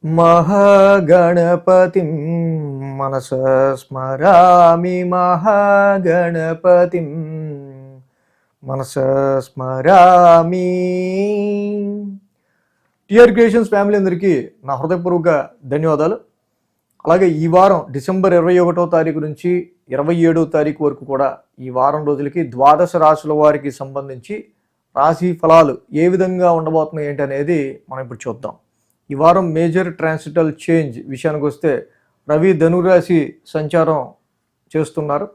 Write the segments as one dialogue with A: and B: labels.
A: మహాగణపతిం మనసా స్మరామి మహాగణపతిం మనసా స్మరామి. TR creations family అందరికీ నా హృదయపూర్వక ధన్యవాదాలు. అలాగే ఈ వారం డిసెంబర్ 21వ తారీఖు నుంచి 27వ తారీఖు వరకు కూడా ఈ వారం రోజులకి ద్వాదశ రాశుల వారికి సంబంధించి రాశి ఫలాలు ఏ విధంగా ఉండబోతున్నాయి ఏంటి అనేది మనం ఇప్పుడు చూద్దాం. ఈ వారం మేజర్ ట్రాన్సిటల్ చేంజ్ విషయానికి వస్తే రవి ధనురాశి సంచారం చేస్తున్నారు.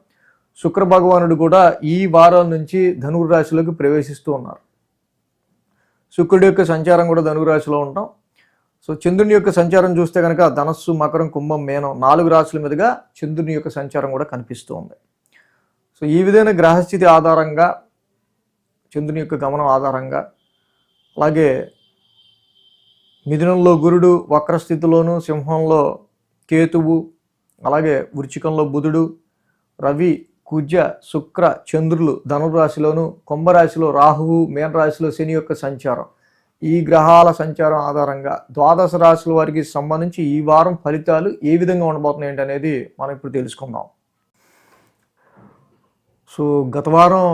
A: శుక్ర భగవానుడు కూడా ఈ వారం నుంచి ధనురాశిలోకి ప్రవేశిస్తూ ఉన్నారు. శుక్రుడి యొక్క సంచారం కూడా ధనురాశిలో ఉంటాం. సో చంద్రుని యొక్క సంచారం చూస్తే కనుక ధనస్సు, మకరం, కుంభం, మేనం 4 రాశుల మీదుగా చంద్రుని యొక్క సంచారం కూడా కనిపిస్తూ ఉంది. సో ఈ విధమైన గ్రహస్థితి ఆధారంగా, చంద్రుని యొక్క గమనం ఆధారంగా, అలాగే మిథునంలో గురుడు వక్రస్థితిలోను, సింహంలో కేతువు, అలాగే వృచ్చికంలో బుధుడు, రవి, కుజ, శుక్ర, చంద్రులు ధనురాశిలోను, కుంభరాశిలో రాహువు, మీనరాశిలో శని యొక్క సంచారం, ఈ గ్రహాల సంచారం ఆధారంగా ద్వాదశ రాశుల వారికి సంబంధించి ఈ వారం ఫలితాలు ఏ విధంగా ఉండబోతున్నాయి అనేది మనం ఇప్పుడు తెలుసుకుందాం. సో గత వారం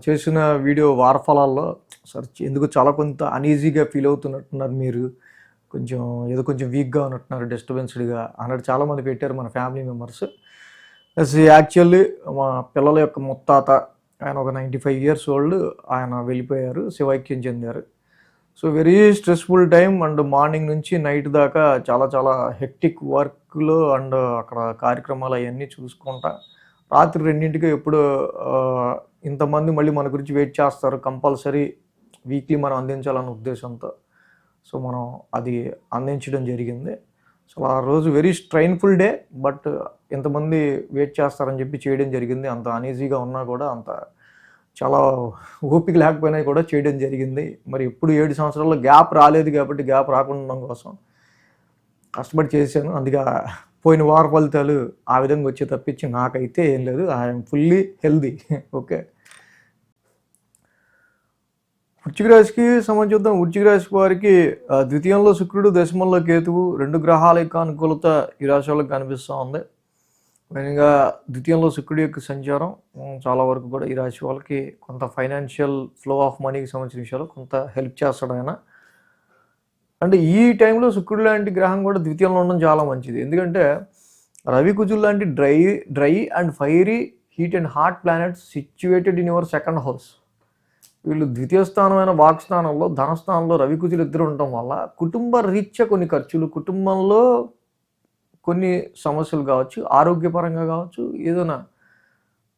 A: చేసిన వీడియో వార ఫలాల్లో ఎందుకు చాలా కొంత అనీజీగా ఫీల్ అవుతున్నట్టున్నారు, మీరు కొంచెం వీక్గా ఉన్నట్టున్నారు, డిస్టర్బెన్స్డ్గా అన్నట్టు చాలామంది పెట్టారు మన ఫ్యామిలీ మెంబర్స్. యాక్చువల్లీ మా పిల్లల యొక్క ముత్తాత ఆయన ఒక 95 years ఓల్డ్, ఆయన వెళ్ళిపోయారు, శివైక్యం చెందారు. So very stressful time and morning నుంచి నైట్ దాకా చాలా హెక్టిక్ వర్క్లో అండ్ అక్కడ కార్యక్రమాలు అవన్నీ చూసుకుంటా రాత్రి 2ంటికి ఎప్పుడు ఇంతమంది మళ్ళీ మన గురించి వెయిట్ చేస్తారు, కంపల్సరీ వీక్లీ మనం అందించాలన్న ఉద్దేశంతో సో మనం అది అందించడం జరిగింది. సో ఆ రోజు వెరీ స్ట్రైన్ఫుల్ డే, బట్ ఇంతమంది వెయిట్ చేస్తారని చెప్పి చేయడం జరిగింది. అంత అనీజీగా ఉన్నా కూడా, అంత చాలా ఓపిక లేకపోయినా కూడా చేయడం జరిగింది. మరి ఎప్పుడు 7 సంవత్సరాల్లో గ్యాప్ రాలేదు కాబట్టి గ్యాప్ రాకుండా ఉండడం కోసం కష్టపడి చేశాను. అందుకే పోయిన వార ఫలితాలు ఆ విధంగా వచ్చే తప్పించి నాకైతే ఏం లేదు. I'm fully healthy. ఓకే, వృశ్చిక రాశికి సంబంధించి చూద్దాం. వృశ్చిక రాశి వారికి ద్వితీయంలో శుక్రుడు, దశమంలో కేతువు, 2 గ్రహాల యొక్క అనుకూలత ఈ రాశి వాళ్ళకి కనిపిస్తూ ఉంది. మెయిన్గా ద్వితీయంలో శుక్రుడి యొక్క సంచారం చాలా వరకు కూడా ఈ రాశి వాళ్ళకి కొంత ఫైనాన్షియల్ ఫ్లో ఆఫ్ మనీకి సంబంధించిన విషయాలు కొంత హెల్ప్ చేస్తాడు ఆయన. అంటే ఈ టైంలో శుక్రుడు లాంటి గ్రహం కూడా ద్వితీయంలో ఉండడం చాలా మంచిది. ఎందుకంటే రవి, కుజుడు లాంటి dry and fiery, heat and hot planets situated in your second house. వీళ్ళు ద్వితీయ స్థానమైన వాక్స్థానంలో, ధనస్థానంలో రవి, కుజులు ఇద్దరు ఉండటం వల్ల కుటుంబ రీత్యా కొన్ని ఖర్చులు, కుటుంబంలో కొన్ని సమస్యలు కావచ్చు, ఆరోగ్యపరంగా కావచ్చు, ఏదైనా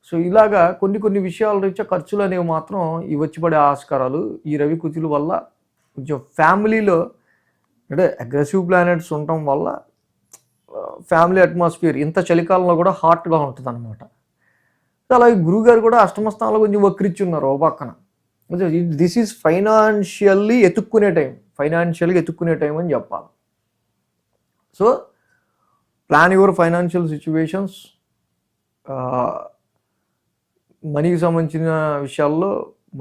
A: సో ఇలాగా కొన్ని విషయాల రీత్యా ఖర్చులు అనేవి మాత్రం ఈ వచ్చిపడే ఆస్కారాలు ఈ రవి, కుజుల వల్ల కొంచెం ఫ్యామిలీలో, అంటే అగ్రెసివ్ ప్లానెట్స్ ఉండటం వల్ల ఫ్యామిలీ అట్మాస్ఫియర్ ఇంత చలికాలంలో కూడా హాట్గా ఉంటుంది అనమాట. అలాగే గురువుగారు కూడా అష్టమ స్థానంలో కొంచెం వక్రిచ్చున్నారు ఓ పక్కన. దిస్ ఈజ్ ఫైనాన్షియల్లీ ఎత్తుక్కునే టైం అని చెప్పాలి. So plan your financial situations. మనీకి సంబంధించిన విషయాల్లో,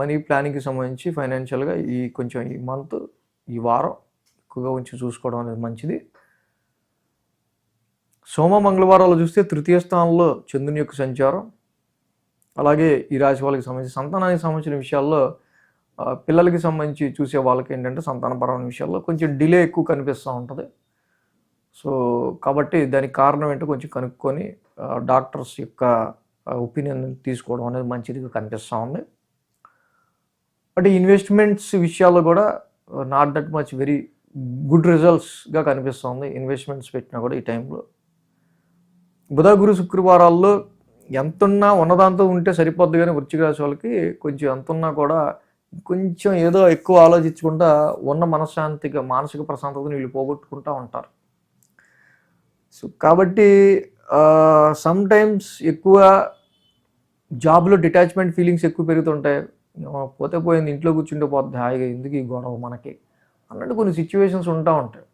A: మనీ ప్లానింగ్కి సంబంధించి ఫైనాన్షియల్గా ఈ మంత్, ఈ వారం ఎక్కువగా చూసుకోవడం అనేది మంచిది. సోమ మంగళవారాలు చూస్తే తృతీయ స్థానంలో చంద్రుని యొక్క సంచారం, అలాగే ఈ రాశి వాళ్ళకి సంబంధించి సంతానానికి సంబంధించిన విషయాల్లో, పిల్లలకి సంబంధించి చూసే వాళ్ళకి ఏంటంటే సంతానపరమైన విషయాల్లో కొంచెం డిలే ఎక్కువ కనిపిస్తూ ఉంటుంది. సో కాబట్టి దానికి కారణం ఏంటో కొంచెం కనుక్కొని డాక్టర్స్ యొక్క ఒపీనియన్ తీసుకోవడం అనేది మంచిదిగా కనిపిస్తూ ఉంది. అంటే ఇన్వెస్ట్మెంట్స్ విషయాల్లో కూడా not that much very good రిజల్ట్స్గా కనిపిస్తుంది. ఇన్వెస్ట్మెంట్స్ పెట్టినా కూడా ఈ టైంలో బుధ, గురు, శుక్రవారాల్లో ఎంతున్నా ఉన్నదాంతో ఉంటే సరిపోద్ది, కానీ వృశ్చిక రాశి వాళ్ళకి కొంచెం ఎంతున్నా కూడా కొంచెం ఏదో ఎక్కువ ఆలోచించకుండా ఉన్న మనశ్శాంతిగా, మానసిక ప్రశాంతతను వీళ్ళు పోగొట్టుకుంటూ ఉంటారు. సో కాబట్టి సమ్ టైమ్స్ ఎక్కువ జాబ్లో డిటాచ్మెంట్ ఫీలింగ్స్ ఎక్కువ పెరుగుతుంటాయి. పోతే పోయింది, ఇంట్లో కూర్చుంటే పోతుంది హాయిగా, ఎందుకు ఈ గొడవ మనకి అన్నట్టు కొన్ని సిచ్యువేషన్స్ ఉంటాయి.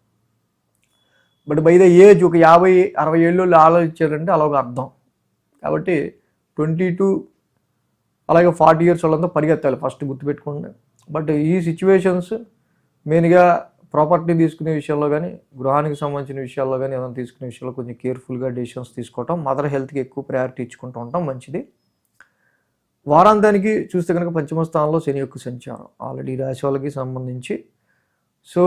A: బట్ బై ద ఏజ్ ఒక 50-60 ఏళ్ళు ఆలోచించారంటే అలా ఒక అర్థం. కాబట్టి 22 అలాగే 40 years వాళ్ళంతా పరిగెత్తాలి ఫస్ట్, గుర్తుపెట్టుకోండి. బట్ ఈ సిచ్యువేషన్స్ మెయిన్గా ప్రాపర్టీ తీసుకునే విషయంలో కానీ, గృహానికి సంబంధించిన విషయాల్లో కానీ ఏదైనా తీసుకునే విషయంలో కొంచెం కేర్ఫుల్గా డెసిషన్స్ తీసుకోవటం, మదర్ హెల్త్కి ఎక్కువ ప్రయారిటీ ఇచ్చుకుంటూ ఉండటం మంచిది. వారాంతానికి చూస్తే కనుక పంచమ స్థానంలో శని యొక్క సంచారం ఆల్రెడీ రాశి వాళ్ళకి సంబంధించి. సో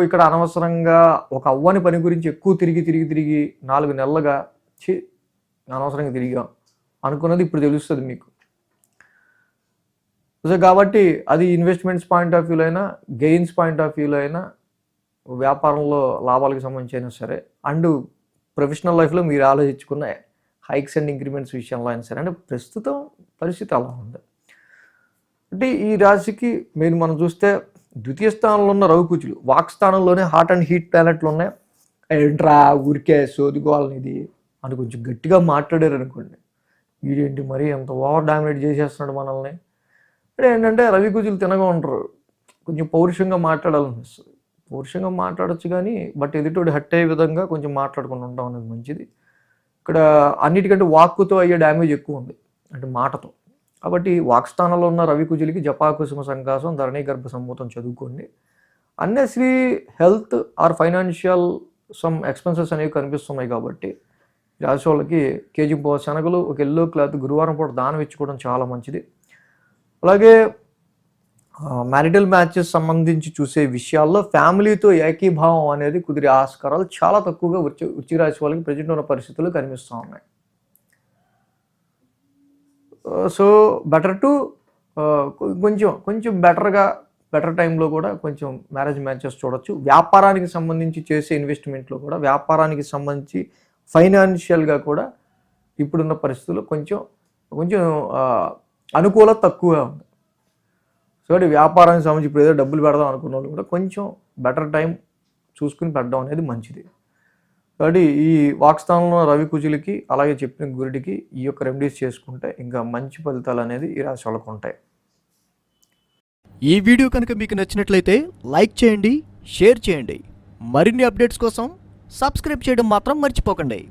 A: ఇక్కడ అనవసరంగా ఒక అవ్వని పని గురించి ఎక్కువ తిరిగి 4 నెలలుగా అనవసరంగా తిరిగాం అనుకున్నది ఇప్పుడు తెలుస్తుంది మీకు. సో కాబట్టి అది ఇన్వెస్ట్మెంట్స్ పాయింట్ ఆఫ్ వ్యూలో అయినా, గెయిన్స్ పాయింట్ ఆఫ్ వ్యూలో అయినా, వ్యాపారంలో లాభాలకు సంబంధించి అయినా సరే, అండ్ ప్రొఫెషనల్ లైఫ్లో మీరు ఆలోచించుకున్న హైక్స్ అండ్ ఇంక్రిమెంట్స్ విషయంలో అయినా సరే, అంటే ప్రస్తుతం పరిస్థితి అలా ఉంది. అంటే ఈ రాశికి మనం చూస్తే ద్వితీయ స్థానంలో ఉన్న రవికుచులు, వాక్ స్థానంలోనే హాట్ అండ్ హీట్ ప్లానెట్లు ఉన్నాయి. ఏంట్రా ఊరికే సోదుకోవాలని ఇది అని కొంచెం గట్టిగా మాట్లాడారు అనుకోండి, వీడేంటి మరి ఎంత ఓవర్ డామినేట్ చేసేస్తున్నాడు మనల్ని అంటే ఏంటంటే రవికుచులు తినగా ఉంటారు, కొంచెం పౌరుషంగా మాట్లాడాలనిపిస్తుంది. పౌరుషంగా మాట్లాడచ్చు కానీ బట్ ఎదుటోడు హట్ అయ్యే విధంగా కొంచెం మాట్లాడుకుని ఉండడం అనేది మంచిది. ఇక్కడ అన్నిటికంటే వాక్కుతో అయ్యే డ్యామేజ్ ఎక్కువ ఉంది, అంటే మాటతో. కాబట్టి వాక్స్థానంలో ఉన్న రవికుజులకి జపాకుసుమ సంకాసం, ధరణి గర్భ సంభూతం చదువుకోండి. Unnecessary health or financial some expenses అనేవి కనిపిస్తున్నాయి. కాబట్టి రాశి వాళ్ళకి కేజీ శనగలు, ఒక ఎల్లో క్లాత్ గురువారం పూట దానం ఇచ్చుకోవడం చాలా మంచిది. అలాగే మ్యారిటల్ మ్యాచెస్ సంబంధించి చూసే విషయాల్లో ఫ్యామిలీతో ఏకీభావం అనేది కుదిరే ఆస్కారాలు చాలా తక్కువగా వృశ్చిక రాశి వాళ్ళకి ప్రజెంట్ ఉన్న పరిస్థితులు కనిపిస్తూ ఉన్నాయి. సో బెటర్ టు కొంచెం బెటర్ టైంలో కూడా కొంచెం మ్యారేజ్ మ్యాచెస్ చూడొచ్చు. వ్యాపారానికి సంబంధించి చేసే ఇన్వెస్ట్మెంట్లో కూడా, వ్యాపారానికి సంబంధించి ఫైనాన్షియల్గా కూడా ఇప్పుడున్న పరిస్థితుల్లో కొంచెం అనుకూలత తక్కువగా ఉంది. సో వ్యాపారానికి సంబంధించి ఇప్పుడు ఏదో డబ్బులు పెడదాం అనుకున్న వాళ్ళు కూడా కొంచెం బెటర్ టైం చూసుకుని పెట్టడం అనేది మంచిది. కాబట్టి ఈ వాక్స్థానంలో రవి కుజులకి, అలాగే చెప్పిన గురుడికి ఈ యొక్క రెమెడీస్ చేసుకుంటే ఇంకా మంచి ఫలితాలు అనేది ఈ రాశి వాళ్ళకు ఉంటాయి.
B: ఈ వీడియో కనుక మీకు నచ్చినట్లయితే లైక్ చేయండి, షేర్ చేయండి. మరిన్ని అప్డేట్స్ కోసం సబ్స్క్రైబ్ చేయడం మాత్రం మర్చిపోకండి.